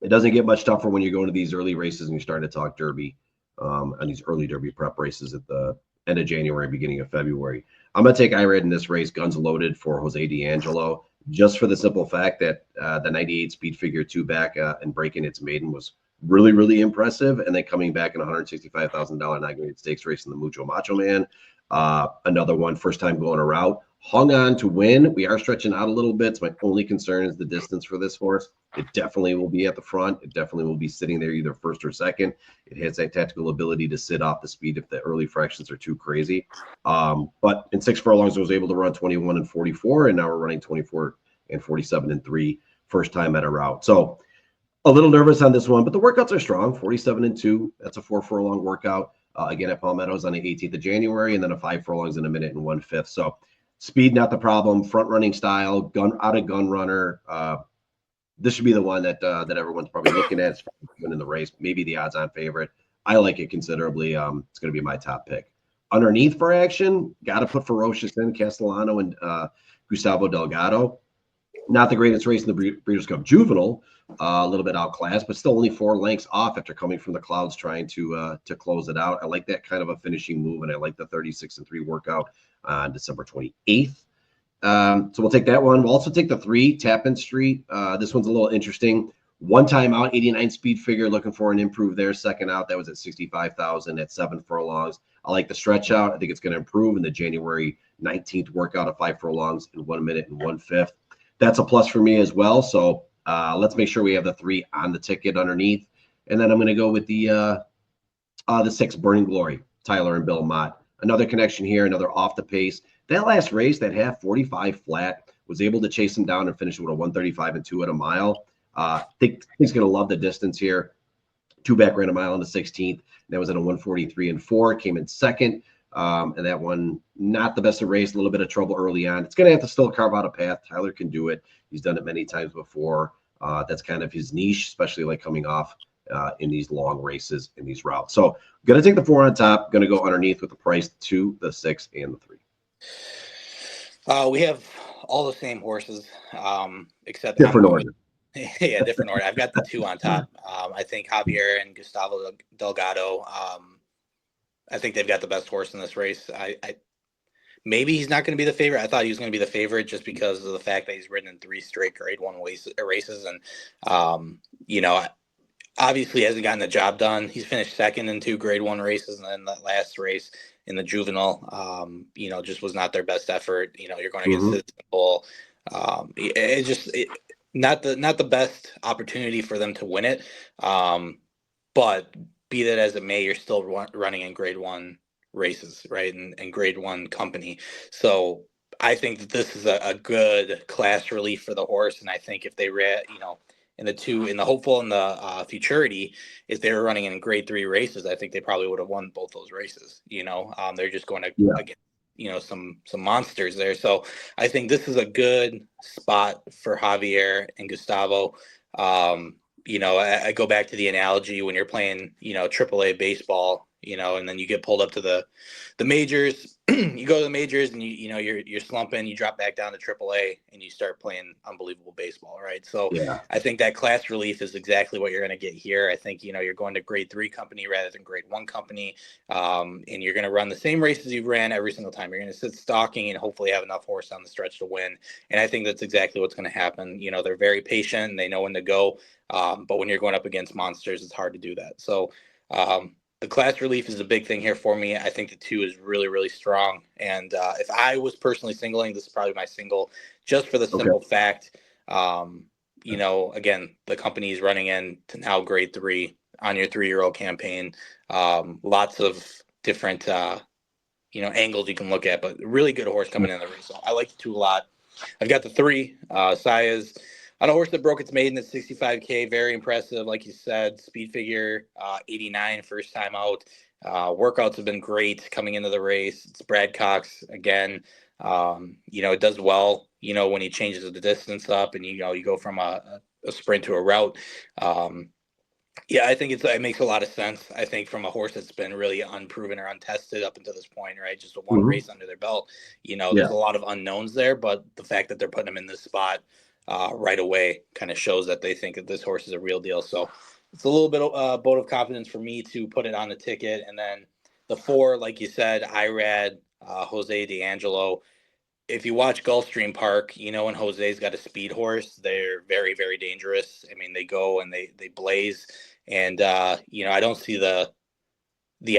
It doesn't get much tougher when you go into these early races and you're starting to talk Derby on these early Derby prep races at the end of January, beginning of February. I'm going to take IRAD in this race, guns loaded for Jose D'Angelo, just for the simple fact that the 98 speed figure 2 back and breaking its maiden was really, really impressive. And then coming back in a $165,000 non-graded stakes race in the Mucho Macho Man. Another one, first time going a route. Hung on to win. We are stretching out a little bit. So my only concern is the distance for this horse. It definitely will be at the front. It definitely will be sitting there either first or second. It has that tactical ability to sit off the speed if the early fractions are too crazy. But in 6 furlongs, I was able to run 21-44, and now we're running 24-47-3 first time at a route. So a little nervous on this one, but the workouts are strong. 47-2. That's a 4 furlong workout. Again at Palmettos on the 18th of January, and then a 5 furlongs in a minute and 1/5. So speed, not the problem. Front running style, gun runner. This should be the one that everyone's probably looking at. It's winning the race. Maybe the odds-on favorite. I like it considerably. It's going to be my top pick. Underneath for action, got to put Ferocious in, Castellano and Gustavo Delgado. Not the greatest race in the Breeders' Cup Juvenile. A little bit outclassed, but still only 4 lengths off after coming from the clouds trying to close it out. I like that kind of a finishing move, and I like the 36-3 workout on December 28th. So we'll take that one. We'll also take the 3, Tappan Street. This one's a little interesting. 1 time out, 89 speed figure, looking for an improve there. Second out, that was at 65,000 at 7 furlongs. I like the stretch out. I think it's going to improve in the January 19th workout of 5 furlongs in 1 minute and 1/5. That's a plus for me as well. So let's make sure we have the 3 on the ticket underneath. And then I'm going to go with the 6, Burning Glory, Tyler and Bill Mott. Another connection here, another off the pace. That last race, that half 45 flat, was able to chase him down and finish with a 135-2 at a mile. I think he's going to love the distance here. 2 back ran a mile on the 16th. That was at a 143-4, came in second. And that one, not the best of race, a little bit of trouble early on. It's going to have to still carve out a path. Tyler can do it. He's done it many times before. That's kind of his niche, especially like coming off in these long races in these routes. So going to take the 4 on top, going to go underneath with the price 2, the 6, and the 3. We have all the same horses, except different order. Yeah, different order. I've got the 2 on top. I think Javier and Gustavo Delgado. I think they've got the best horse in this race. I maybe he's not going to be the favorite. I thought he was going to be the favorite just because of the fact that he's ridden in 3 straight Grade 1 races, and obviously hasn't gotten the job done. He's finished second in 2 Grade 1 races, and then that last race in the juvenile, just was not their best effort. You're going against Citizen Bull. Not the best opportunity for them to win it. But be that as it may, you're still running in Grade 1 races, right? And Grade 1 company. So I think that this is a good class relief for the horse. And I think if they ran, in the hopeful and the futurity, if they were running in Grade 3 races, I think they probably would have won both those races. They're just going to again, some monsters there. So I think this is a good spot for Javier and Gustavo. I go back to the analogy when you're playing, AAA baseball, and then you get pulled up to the majors. You go to the majors and you're slumping. You drop back down to AAA and you start playing unbelievable baseball, right? So I think that class relief is exactly what you're going to get here. I think you're going to Grade 3 company rather than Grade 1 company, and you're going to run the same races you've ran every single time. You're going to sit stalking and hopefully have enough horse on the stretch to win. And I think that's exactly what's going to happen. They're very patient and they know when to go. But when you're going up against monsters, it's hard to do that. So the class relief is a big thing here for me. I think the 2 is really, really strong. And if I was personally singling, this is probably my single, just for the simple fact, again, the company is running in to now Grade 3 on your 3-year-old campaign. Lots of different, angles you can look at, but really good horse coming in the race. So I like the 2 a lot. I've got the 3, Saya's. On a horse that broke its maiden at 65K, very impressive. Like you said, speed figure 89 first time out. Workouts have been great coming into the race. It's Brad Cox again. It does well, when he changes the distance up and, you go from a sprint to a route. I think it makes a lot of sense. I think from a horse that's been really unproven or untested up until this point, right? Just one race under their belt, there's a lot of unknowns there, but the fact that they're putting him in this spot right away kind of shows that they think that this horse is a real deal. So it's a little bit of vote of confidence for me to put it on the ticket. And then the 4, like you said, Irad, Jose D'Angelo. If you watch Gulfstream Park, when Jose's got a speed horse, they're very, very dangerous. I mean, they go and they blaze. And, I don't see the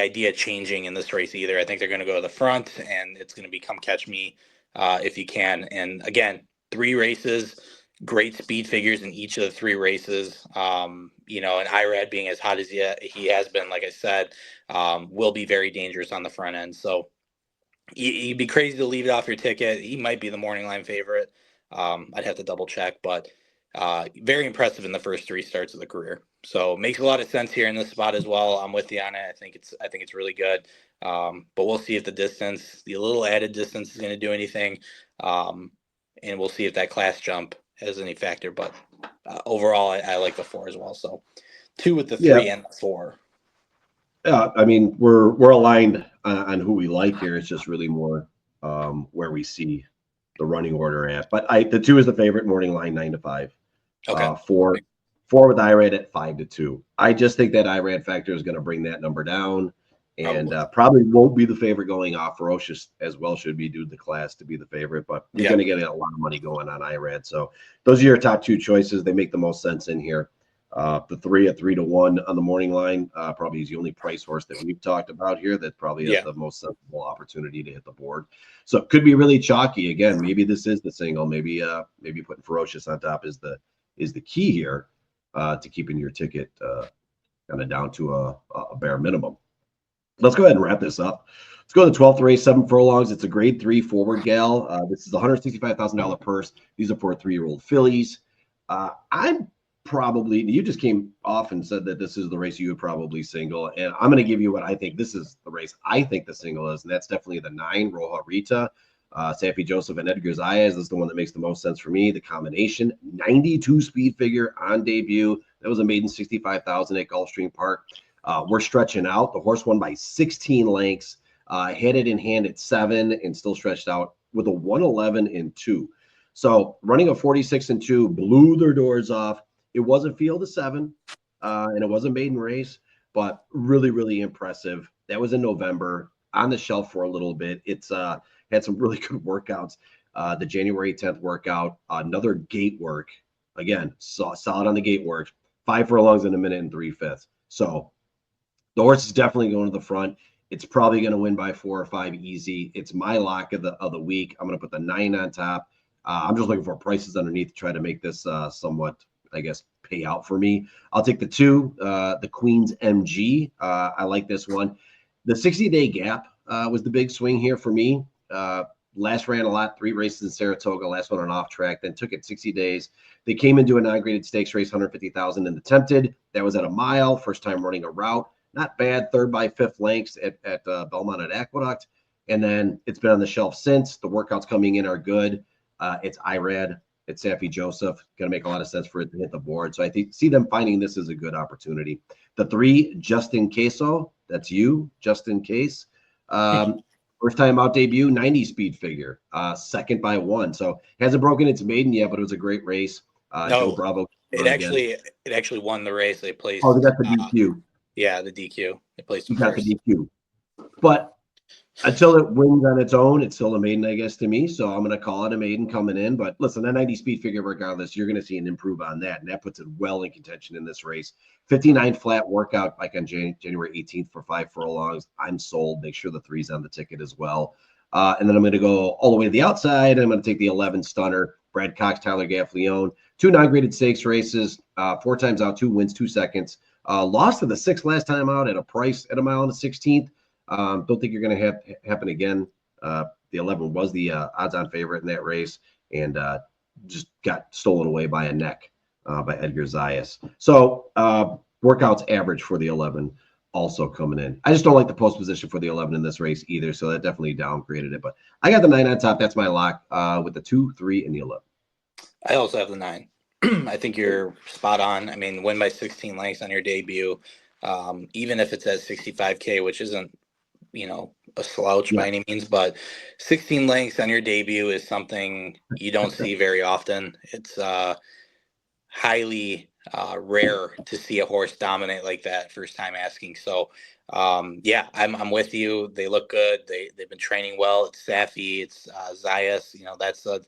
idea changing in this race either. I think they're going to go to the front and it's going to become catch me if you can. And again, 3 races, great speed figures in each of the 3 races. And Irad being as hot as he has been, like I said, will be very dangerous on the front end. So you'd be crazy to leave it off your ticket. He might be the morning line favorite. I'd have to double check, but very impressive in the first 3 starts of the career. So makes a lot of sense here in this spot as well. I'm with you on it. I think it's really good. But we'll see if the little added distance is going to do anything. And we'll see if that class jump has any factor. But overall, I like the 4 as well. So 2 with the 3 and the 4. I mean, we're aligned on who we like here. It's just really more where we see the running order at. But the 2 is the favorite, morning line 9 to 5. Okay. 4 with IRAD at 5 to 2. I just think that IRAD factor is going to bring that number down, and probably won't be the favorite going off. Ferocious as well should be due to the class to be the favorite, but you're going to get a lot of money going on IRAD. So those are your top 2 choices. They make the most sense in here. The 3 at 3 to 1 on the morning line probably is the only price horse that we've talked about here that probably has the most sensible opportunity to hit the board. So it could be really chalky. Again, maybe this is the single. Maybe putting Ferocious on top is the key here to keeping your ticket kind of down to a bare minimum. Let's go ahead and wrap this up. Let's go to the 12th race, 7 furlongs. It's a Grade 3 forward gal. This is a $165,000 purse. These are for 3-year-old fillies. You just came off and said that this is the race you would probably single, and I'm going to give you what I think this is the race I think the single is, and that's definitely the 9 Roja Rita. Safi Joseph and Edgar Zayas is the one that makes the most sense for me. The combination 92 speed figure on debut. That was a maiden 65,000 at Gulfstream Park. We're stretching out. The horse won by 16 lengths, had it in hand at 7 and still stretched out with a 111 and 2. So running a 46 and 2 blew their doors off. It was a field of 7 and it was a maiden race, but really, really impressive. That was in November, on the shelf for a little bit. It's had some really good workouts. The January 10th workout, another gate work. Again, solid on the gate work. 5 furlongs in a minute and 3/5. So the horse is definitely going to the front. It's probably going to win by 4 or 5 easy. It's my lock of the week. I'm going to put the 9 on top. I'm just looking for prices underneath to try to make this somewhat, I guess, pay out for me. I'll take the 2, the Queen's MG. I like this one. The 60-day gap was the big swing here for me. Last ran a lot, 3 races in Saratoga, last one on off track, then took it 60 days. They came into a non-graded stakes race, 150,000 in the Tempted. That was at a mile, first time running a route. Not bad, 3rd by 5th lengths at Belmont at Aqueduct. And then it's been on the shelf since. The workouts coming in are good. It's IRAD. It's Safi Joseph. Going to make a lot of sense for it to hit the board. So I see them finding this as a good opportunity. The 3, Justin Queso. That's you, just in case. First time out debut, 90 speed figure, 2nd by 1. So hasn't broken its maiden yet, but it was a great race. No, Joe Bravo. It actually won the race. They placed. Oh, they got the DQ. Yeah, the DQ. They placed them got first. the DQ. But until it wins on its own, it's still a maiden, I guess, to me. So I'm going to call it a maiden coming in. But listen, that 90 speed figure, regardless, you're going to see an improve on that. And that puts it well in contention in this race. 59 flat workout like on January 18th for 5 furlongs. I'm sold. Make sure the 3's on the ticket as well. And then I'm going to go all the way to the outside. I'm going to take the 11 Stunner, Brad Cox, Tyler Gaffleone. 2 non-graded stakes races, 4 times out, 2 wins, 2 seconds. Lost to the 6th last time out at a price at a mile and a 16th. Don't think you're going to have happen again. The 11 was the odds-on favorite in that race and just got stolen away by a neck by Edgar Zayas. So workouts average for the 11 also coming in. I just don't like the post position for the 11 in this race either, so that definitely downgraded it. But I got the 9 on top. That's my lock with the 2, 3, and the 11. I also have the 9. I think you're spot on. I mean, win by 16 lengths on your debut, even if it's at 65K, which isn't, a slouch by any means, but 16 lengths on your debut is something you don't see very often. It's highly rare to see a horse dominate like that first time asking. So yeah, I'm with you. They look good. They've been training well. It's Safi, it's Zayas. That's a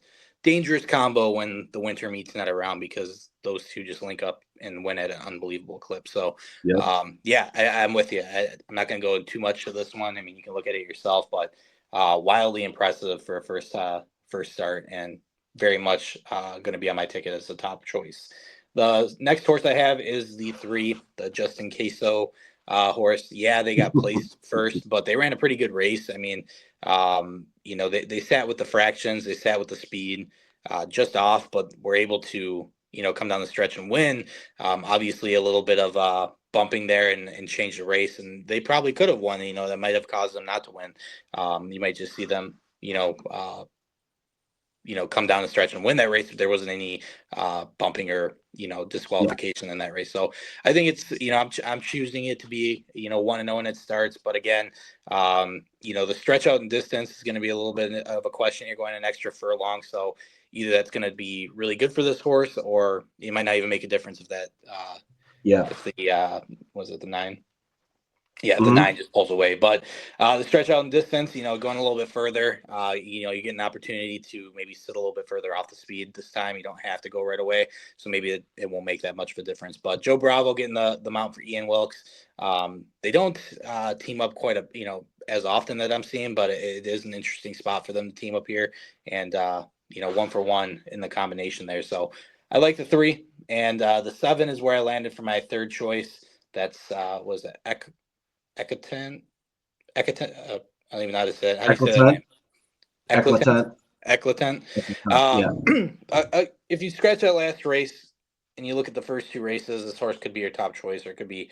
dangerous combo when the winter meet's not around because those two just link up and win at an unbelievable clip. So yeah, I'm with you. I'm not going to go too much to this one. I mean, you can look at it yourself, but wildly impressive for a first start and very much going to be on my ticket as the top choice. The next horse I have is the 3, the Justin Queso horse. Yeah, they got placed first, but they ran a pretty good race. I mean, they sat with the fractions, they sat with the speed just off, but were able to, come down the stretch and win. Obviously, a little bit of bumping there and change the race, and they probably could have won. That might have caused them not to win. You might just see them, come down the stretch and win that race if there wasn't any bumping or disqualification in that race. So I think it's I'm choosing it to be 1-0 when it starts. But again, the stretch out and distance is going to be a little bit of a question. You're going an extra furlong, so either that's going to be really good for this horse, or it might not even make a difference if that. If the was it the 9? Yeah, the 9 just pulls away. But the stretch out in distance, going a little bit further, you get an opportunity to maybe sit a little bit further off the speed this time. You don't have to go right away. So maybe it won't make that much of a difference. But Joe Bravo getting the mount for Ian Wilkes. They don't team up quite as often that I'm seeing, but it is an interesting spot for them to team up here. And, 1 for 1 in the combination there. So I like the 3. And the 7 is where I landed for my third choice. That's was it Eklatant. I don't even know how to say it. How do you say that name? Eklatant. If you scratch that last race and you look at the first 2 races, this horse could be your top choice, or it could be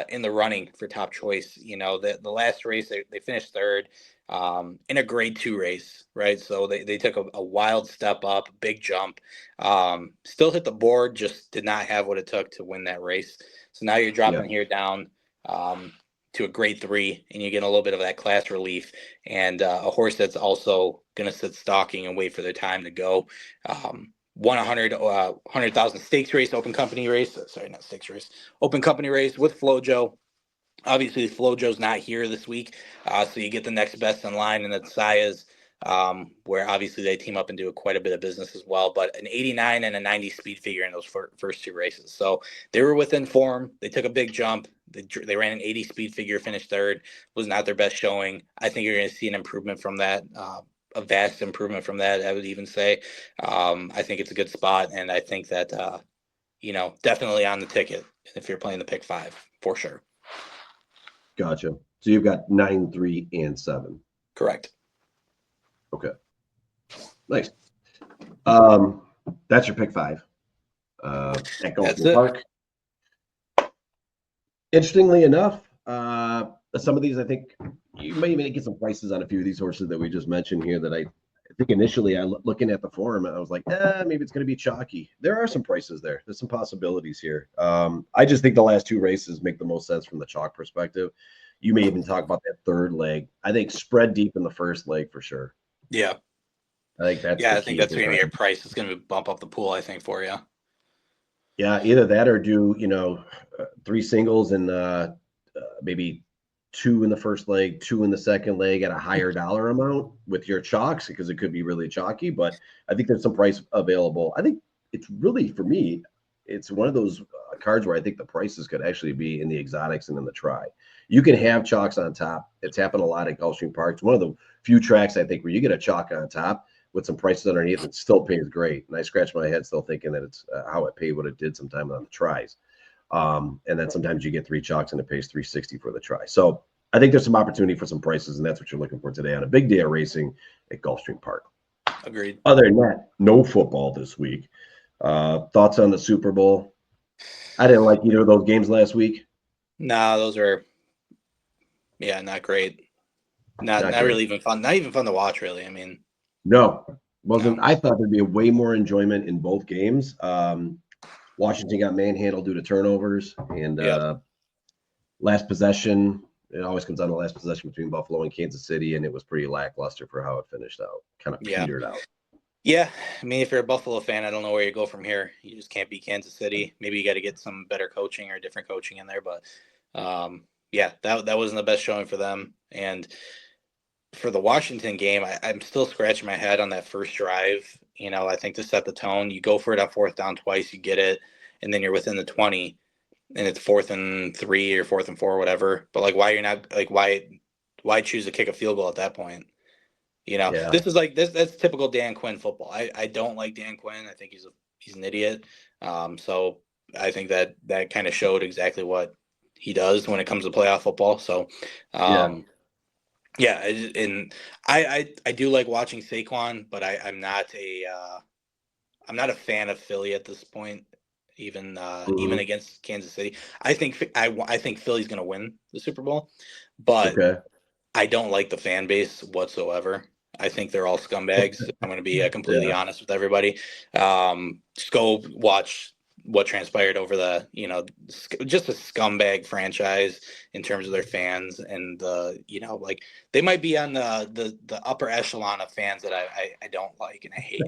in the running for top choice. The last race they finished 3rd in a grade 2 race, right? So they took a wild step up, big jump, still hit the board, just did not have what it took to win that race. So now you're dropping here down to a grade 3, and you get a little bit of that class relief, and a horse that's also going to sit stalking and wait for their time to go. Won 100,000 stakes race, open company race. Sorry, not stakes race, open company race with Flojo. Obviously, Flojo's not here this week, so you get the next best in line, and that's Saya's where obviously they team up and do quite a bit of business as well, but an 89 and a 90 speed figure in those first two races. So they were within form. They took a big jump. They ran an 80 speed figure, finished third. Was not their best showing. I think you're going to see an improvement from that. A vast improvement from that, I would even say. I think it's a good spot, and I think that definitely on the ticket if you're playing the pick 5 for sure. Gotcha. So you've got 9, 3, and 7. Correct. Okay. Nice. That's your pick 5. At Gulfstream Park. Interestingly enough, some of these, I think you may get some prices on a few of these horses that we just mentioned here that I think initially looking at the forum, I was like, maybe it's going to be chalky. There are some prices there. There's some possibilities here. I just think the last 2 races make the most sense from the chalk perspective. You may even talk about that third leg. I think spread deep in the first leg for sure. Yeah. I think that's I think that's going to be your price. It's going to bump up the pool, I think, for you. Yeah, either that or do 3 singles and maybe 2 in the first leg, 2 in the second leg at a higher dollar amount with your chalks, because it could be really chalky. But I think there's some price available. I think it's really, for me, it's one of those cards where I think the prices could actually be in the exotics and in the try. You can have chalks on top. It's happened a lot at Gulfstream Park. It's one of the few tracks, I think, where you get a chalk on top with some prices underneath, it still pays great. And I scratch my head still thinking that it's how it paid what it did sometime on the tries. And then sometimes you get 3 chalks and it pays $360 for the try. So I think there's some opportunity for some prices, and that's what you're looking for today on a big day of racing at Gulfstream Park. Agreed. Other than that, no football this week. Thoughts on the Super Bowl? I didn't like either of those games last week. No, those are, not great. Not great. Really even fun. Not even fun to watch, really. I mean, no, wasn't. No. I thought there'd be a way more enjoyment in both games. Washington got manhandled due to turnovers, and last possession. It always comes down to last possession between Buffalo and Kansas City, and it was pretty lackluster for how it finished out. Kind of petered out. Yeah, I mean, if you're a Buffalo fan, I don't know where you go from here. You just can't beat Kansas City. Maybe you got to get some better coaching or different coaching in there, but that wasn't the best showing for them. And for the Washington game, I'm still scratching my head on that first drive. I think to set the tone, you go for it on 4th down twice, you get it, and then you're within the 20, and it's 4th and 3 or 4th and 4, whatever. But why choose to kick a field goal at that point? This is that's typical Dan Quinn football. I don't like Dan Quinn. I think he's an idiot. So I think that kind of showed exactly what he does when it comes to playoff football. So, and I do like watching Saquon, but I'm not a fan of Philly at this point. Even against Kansas City, I think Philly's going to win the Super Bowl, but I don't like the fan base whatsoever. I think they're all scumbags. I'm going to be completely honest with everybody. Just go watch what transpired over the, just a scumbag franchise in terms of their fans, and they might be on the upper echelon of fans that I don't like and I hate.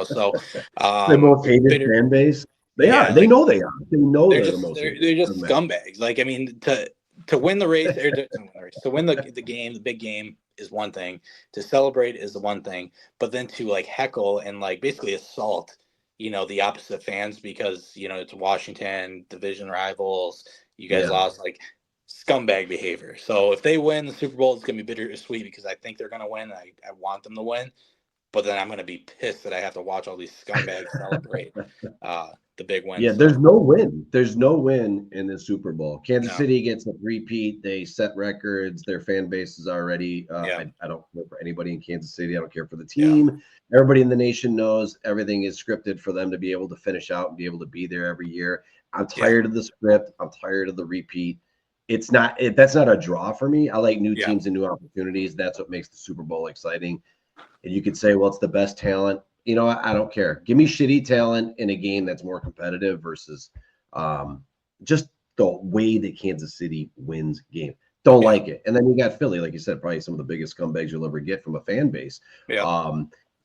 So the most hated fan base. They are. They know they are. They know they're the most. They're just scumbags. I mean, to win the race, to win the game, the big game is one thing. To celebrate is the one thing, but then to heckle and basically assault, the opposite fans because it's Washington, division rivals. You guys lost, scumbag behavior. So if they win the Super Bowl, it's gonna be bittersweet because I think they're gonna win. I want them to win, but then I'm gonna be pissed that I have to watch all these scumbags celebrate the big win. Yeah, there's no win. There's no win in the Super Bowl. Kansas City gets a repeat. They set records. Their fan base is already. I don't care for anybody in Kansas City. I don't care for the team. Yeah. Everybody in the nation knows everything is scripted for them to be able to finish out and be able to be there every year. I'm tired of the script. I'm tired of the repeat. It's not. That's not a draw for me. I like new teams and new opportunities. That's what makes the Super Bowl exciting. And you could say, well, it's the best talent. I don't care. Give me shitty talent in a game that's more competitive versus just the way that Kansas City wins game. Don't like it. And then you got Philly, like you said, probably some of the biggest scumbags you'll ever get from a fan base. Yeah.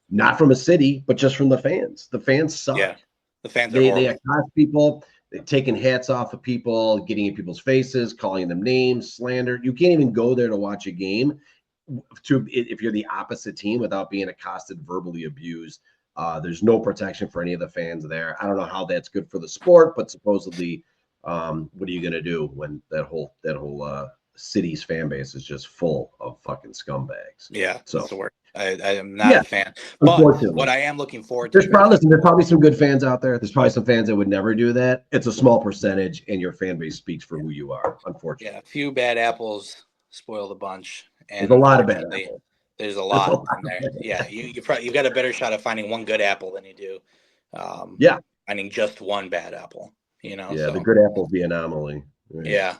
Not from a city, but just from the fans. The fans suck. Yeah. The fans they accost people. They're taking hats off of people, getting in people's faces, calling them names, slander. You can't even go there to watch a game if you're the opposite team without being accosted, verbally abused. There's no protection for any of the fans there. I don't know how that's good for the sport, but supposedly, what are you going to do when that whole city's fan base is just full of fucking scumbags? Yeah, so that's the word. I am not a fan, but what I am looking forward to. There's probably some good fans out there. There's probably some fans that would never do that. It's a small percentage, and your fan base speaks for who you are. Unfortunately, yeah, a few bad apples spoil the bunch, and there's a lot of bad apples. There's a lot in there. Yeah, you got a better shot of finding one good apple than you do, finding just one bad apple. Yeah, the good apple's the anomaly. Right? Yeah.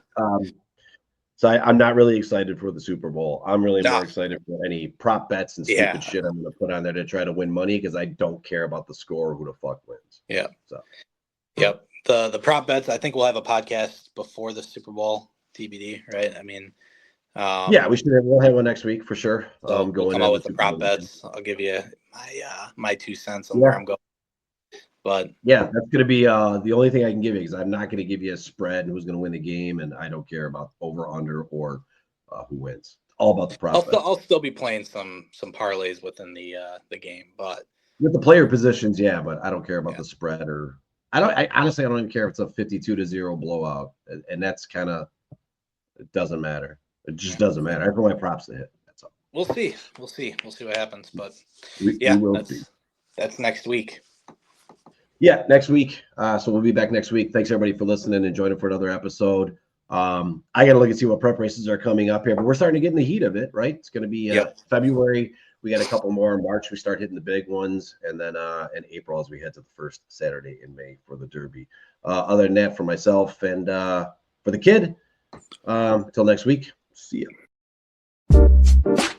So I'm not really excited for the Super Bowl. I'm really more excited for any prop bets and stupid shit I'm going to put on there to try to win money because I don't care about the score or who the fuck wins. Yeah. So. Yep. The prop bets. I think we'll have a podcast before the Super Bowl, TBD. Right. I mean. Yeah, we'll have one next week for sure. So we'll come out with the prop bets. I'll give you my 2 cents on where I'm going. But yeah, that's going to be the only thing I can give you because I'm not going to give you a spread who's going to win the game, and I don't care about over under or who wins. All about the prop. I'll still be playing some parlays within the game, but with the player positions, yeah. But I don't care about the spread or I honestly don't even care if it's a 52-0 blowout, and that's kind of it doesn't matter. It just doesn't matter. I have my props to hit. That's all. We'll see what happens, but that's next week. Yeah, next week. So we'll be back next week. Thanks everybody for listening and joining for another episode. I got to look and see what prep races are coming up here, but we're starting to get in the heat of it, right? It's going to be February. We got a couple more in March. We start hitting the big ones, and then in April as we head to the first Saturday in May for the Derby. Other than that, for myself and for the kid, until next week. See ya.